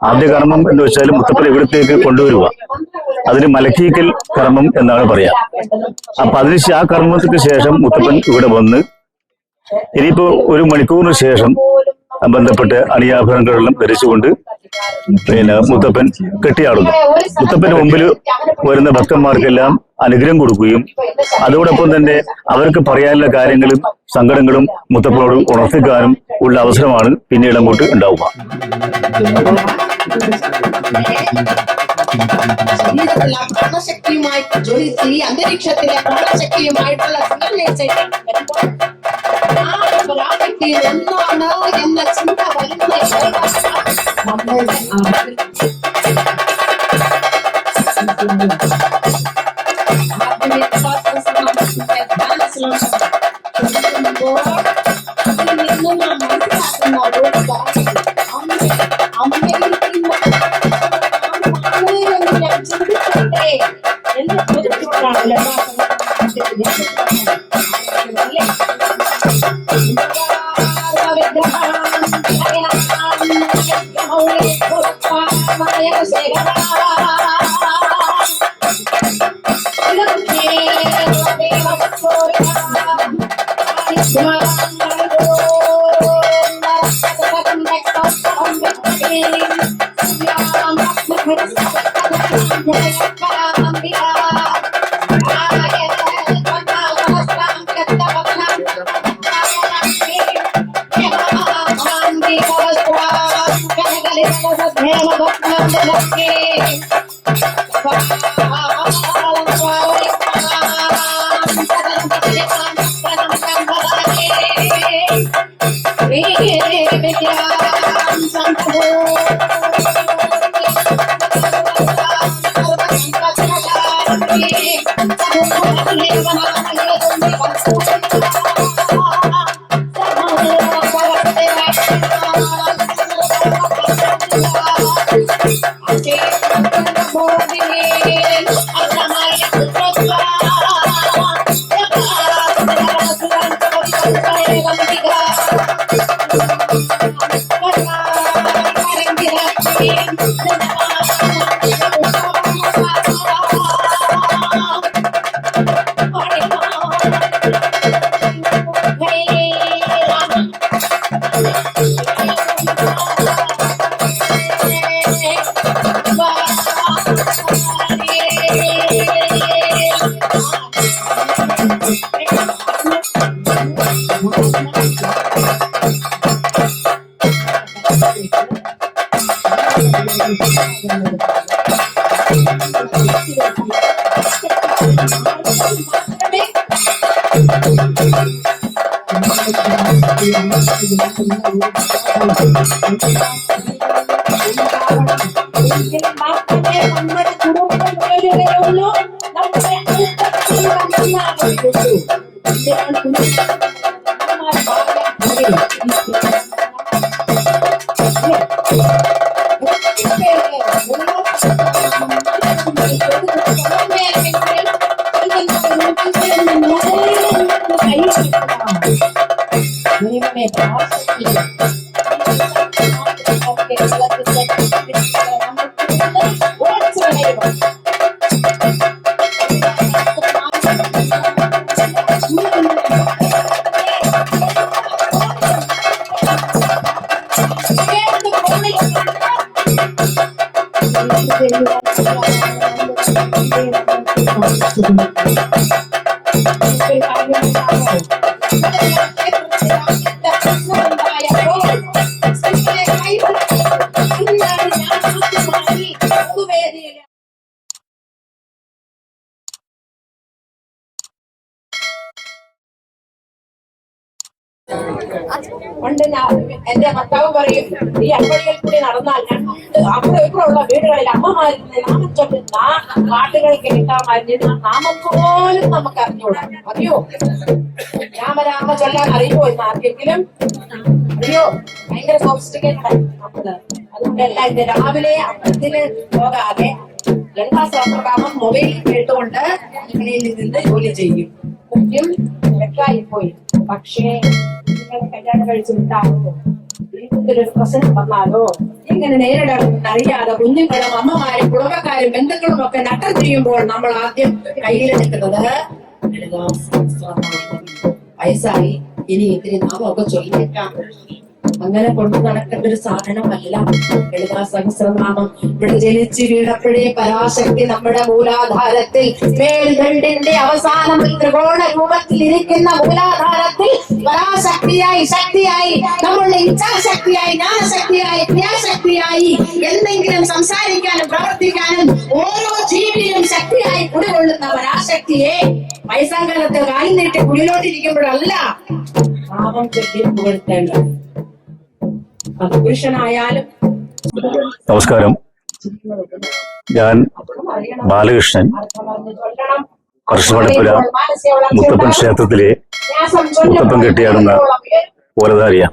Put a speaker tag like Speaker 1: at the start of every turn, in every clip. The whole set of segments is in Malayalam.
Speaker 1: ആദ്യ കർമ്മം എന്ന് വെച്ചാൽ മുത്തപ്പനെ ഇവിടത്തേക്ക് കൊണ്ടുവരിക. അതിന് മലക്കീക്കൽ കർമ്മം എന്നാണ് പറയാ. അപ്പൊ ആ കർമ്മത്തിന് ശേഷം മുത്തപ്പൻ ഇവിടെ വന്ന് ഇനിയിപ്പോ 1 മണിക്കൂറിന് ശേഷം ബന്ധപ്പെട്ട് അണിയാഭരണങ്ങളെല്ലാം ധരിച്ചുകൊണ്ട് മുത്തപ്പൻ കെട്ടിയാടുന്നു. മുത്തപ്പന് മുമ്പിൽ വരുന്ന ഭക്തന്മാർക്കെല്ലാം അനുഗ്രഹം കൊടുക്കുകയും അതോടൊപ്പം തന്നെ അവർക്ക് പറയാനുള്ള കാര്യങ്ങളും സങ്കടങ്ങളും മുത്തപ്പനോട് ഉണർത്തിക്കാനും ഉള്ള അവസരമാണ് പിന്നീട് അങ്ങോട്ട് ഉണ്ടാവുക.
Speaker 2: പ്രാണശക്തിയുമായിട്ട് ജ്വലിച്ച് ഈ അന്തരീക്ഷത്തിലെ പ്രാണശക്തിയുമായിട്ടുള്ള എന്താണ് എന്ന ചിന്ത വരുന്ന പണ്ട് എന്റെ ഭർത്താവ് പറയും, ഈ അമ്പടിയിൽ കൂടി നടന്നാൽ അവിടെ ഇവിടെയുള്ള വീടുകളിൽ അമ്മമാരിൽ നാമം ചൊല്ലുന്ന പാട്ടുകൾക്ക് കിട്ടാമായിരുന്ന നാമം പോലും നമുക്ക് അറിഞ്ഞൂടാ. അറിയോ? രാമരാമ ചൊല്ലാൻ അറിയുമോ ഇന്ന് ആർക്കെങ്കിലും? അറിയോ? ഭയങ്കര സോഫിസ്റ്റിക്കേറ്റഡ് നമ്മള്. അതുകൊണ്ടല്ല ഇന്ന് രാവിലെ അമ്പലത്തിന് പോകാതെ ലളിതാ സഹസ്രനാമം മൊബൈലിൽ കേട്ടുകൊണ്ട് ഇങ്ങനെയിൽ നിന്ന് ജോലി ചെയ്യും. കൃത്യം തിരക്കായിപ്പോയി. പക്ഷേ നിങ്ങളെ കല്യാണം കഴിച്ചു വിട്ടാലോ, ജീവിതത്തിലൊരു പ്രശ്നം വന്നാലോ ഇങ്ങനെ നേരിടണമെന്ന് അറിയാതെ കുഞ്ഞുങ്ങളും അമ്മമാരും കുടുംബക്കാരും ബന്ധുക്കളും ഒക്കെ നട്ടം ചെയ്യുമ്പോൾ നമ്മൾ ആദ്യം കയ്യിലെടുക്കുന്നത് ലളിതാ സഹസ്രനാമം. വയസ്സായി, ഇനി ഇത്തിരി നാമമൊക്കെ ചൊല്ലിയേക്കാം. അങ്ങനെ കൊണ്ടു നടക്കേണ്ട ഒരു സാധനമല്ല ലളിതാ സഹസ്രനാമം. ഇവിടെ ജനിച്ചു വീണപ്പോഴേ പരാശക്തി നമ്മുടെ മൂലാധാരത്തിൽ, മേൽദണ്ഡിന്റെ അവസാനത്തിൽ ത്രികോണ രൂപത്തിൽ ഇരിക്കുന്ന മൂലാധാരത്തിൽ പരാശക്തിയായി, ശക്തിയായി, നമ്മളുടെ ഇച്ഛാശക്തിയായി, ജ്ഞാനശക്തിയായി, ക്രിയാശക്തിയായി, എന്തെങ്കിലും സംസാരിക്കാനും പ്രവർത്തിക്കാനും ഓരോ ജീവിയിലും ശക്തിയായി കുടികൊള്ളുന്ന പരാശക്തിയെ വയസ്സാകാലത്ത് കാലിൽ നീട്ടി കുടിലോട്ടിരിക്കുമ്പോഴല്ല നാമം ചൊല്ലി പുകഴ്ത്തേണ്ടത്. പുരുഷനായാലും.
Speaker 1: നമസ്കാരം, ഞാൻ ബാലകൃഷ്ണൻ, കർഷകടപ്പുര മുത്തപ്പൻ ക്ഷേത്രത്തിലെ മുത്തപ്പൻ കെട്ടിയാടുന്ന ഓലധാരിയ.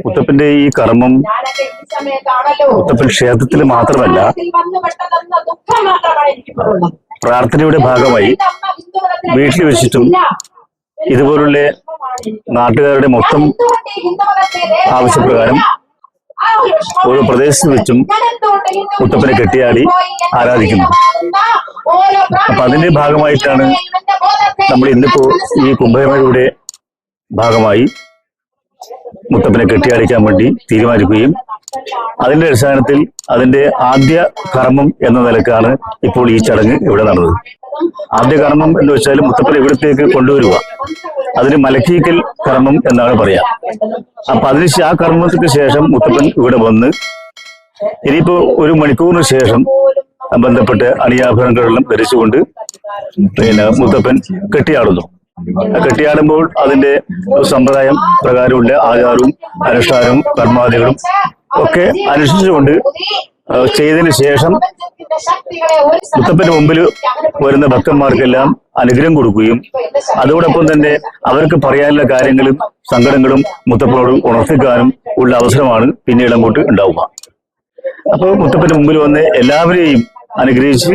Speaker 1: മുത്തപ്പന്റെ ഈ കർമ്മം മുത്തപ്പൻ ക്ഷേത്രത്തിൽ മാത്രമല്ല, പ്രാർത്ഥനയുടെ ഭാഗമായി വീട്ടിൽ വെച്ചിട്ടും ഇതുപോലുള്ള നാട്ടുകാരുടെ മൊത്തം ആവശ്യപ്രകാരം ഓരോ പ്രദേശത്ത് വെച്ചും മുത്തപ്പനെ കെട്ടിയാടി ആരാധിക്കുന്നു. അപ്പൊ അതിന്റെ ഭാഗമായിട്ടാണ് നമ്മൾ ഇന്നിപ്പോ ഈ കുംഭമേളയുടെ ഭാഗമായി മുത്തപ്പനെ കെട്ടിയാടിക്കാൻ വേണ്ടി തീരുമാനിക്കുകയും അതിന്റെ അടിസ്ഥാനത്തിൽ അതിന്റെ ആദ്യ കർമ്മം എന്ന നിലക്കാണ് ഇപ്പോൾ ഈ ചടങ്ങ് ഇവിടെ നടന്നത്. ആദ്യ കർമ്മം എന്ന് വെച്ചാൽ മുത്തപ്പനെ ഇവിടത്തേക്ക് കൊണ്ടുവരിക, അതിന് മലക്കീക്കൽ കർമ്മം എന്നാണ് പറയാ. അപ്പൊ ആ കർമ്മത്തിന് ശേഷം മുത്തപ്പൻ ഇവിടെ വന്ന് ഇനിയിപ്പോ ഒരു മണിക്കൂറിന് ശേഷം ബന്ധപ്പെട്ട് അണിയാഭരണങ്ങളെല്ലാം ധരിച്ചുകൊണ്ട് മുത്തപ്പൻ കെട്ടിയാടുന്നു. കെട്ടിയാടുമ്പോൾ അതിന്റെ സമ്പ്രദായം പ്രകാരമുള്ള ആചാരവും അനുഷ്ഠാനവും കർമാദികളും ഒക്കെ അനുഷ്ഠിച്ചുകൊണ്ട് ചെയ്തതിനു ശേഷം മുത്തപ്പന് മുമ്പിൽ വരുന്ന ഭക്തന്മാർക്കെല്ലാം അനുഗ്രഹം കൊടുക്കുകയും അതോടൊപ്പം തന്നെ അവർക്ക് പറയാനുള്ള കാര്യങ്ങളും സങ്കടങ്ങളും മുത്തപ്പനോട് ഉണർത്തിക്കാനും ഉള്ള അവസരമാണ് പിന്നീട് അങ്ങോട്ട് ഉണ്ടാവുക. അപ്പോൾ മുത്തപ്പന് മുമ്പിൽ വന്ന് എല്ലാവരെയും അനുഗ്രഹിച്ച്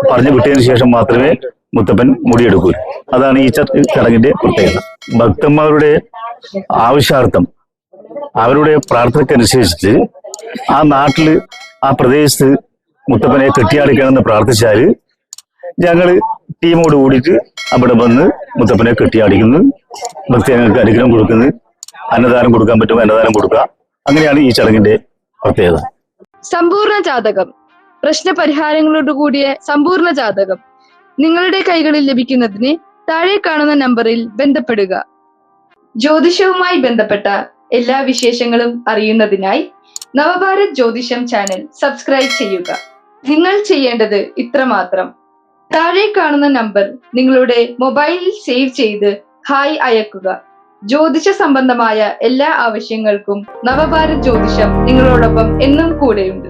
Speaker 1: പറഞ്ഞു വിട്ടതിന് ശേഷം മാത്രമേ മുത്തപ്പൻ മുടിയെടുക്കൂ. അതാണ് ഈ ചടങ്ങിന്റെ പ്രത്യേകത. ഭക്തന്മാരുടെ ആവശ്യാർത്ഥം അവരുടെ പ്രാർത്ഥനയ്ക്കനുസരിച്ച് ആ നാട്ടില് ആ പ്രദേശത്ത് മുത്തപ്പനെ കെട്ടിയാടിക്കണമെന്ന് പ്രാർത്ഥിച്ചാല് ഞങ്ങള് ടീമോട് കൂടിയിട്ട് അവിടെ വന്ന് മുത്തപ്പനെ കെട്ടിയാടിക്കുന്നു. ഭക്തജനങ്ങൾക്ക് അനുഗ്രഹം കൊടുക്കുന്നു. അന്നദാനം കൊടുക്കാൻ പറ്റുമോ അന്നദാനം കൊടുക്കുക. അങ്ങനെയാണ് ഈ ചടങ്ങിന്റെ പ്രത്യേകത.
Speaker 3: സമ്പൂർണ്ണ ജാതകം, പ്രശ്നപരിഹാരങ്ങളോട് കൂടിയ സമ്പൂർണ്ണ ജാതകം നിങ്ങളുടെ കൈകളിൽ ലഭിക്കുന്നതിന് താഴെ കാണുന്ന നമ്പറിൽ ബന്ധപ്പെടുക. ജ്യോതിഷവുമായി ബന്ധപ്പെട്ട എല്ലാ വിശേഷങ്ങളും അറിയുന്നതിനായി നവഭാരത് ജ്യോതിഷം ചാനൽ സബ്സ്ക്രൈബ് ചെയ്യുക. നിങ്ങൾ ചെയ്യേണ്ടത് ഇത്രമാത്രം: താഴെ കാണുന്ന നമ്പർ നിങ്ങളുടെ മൊബൈലിൽ സേവ് ചെയ്ത് ഹായ് അയക്കുക. ജ്യോതിഷ സംബന്ധമായ എല്ലാ ആവശ്യങ്ങൾക്കും നവഭാരത് ജ്യോതിഷം നിങ്ങളോടൊപ്പം എന്നും കൂടെയുണ്ട്.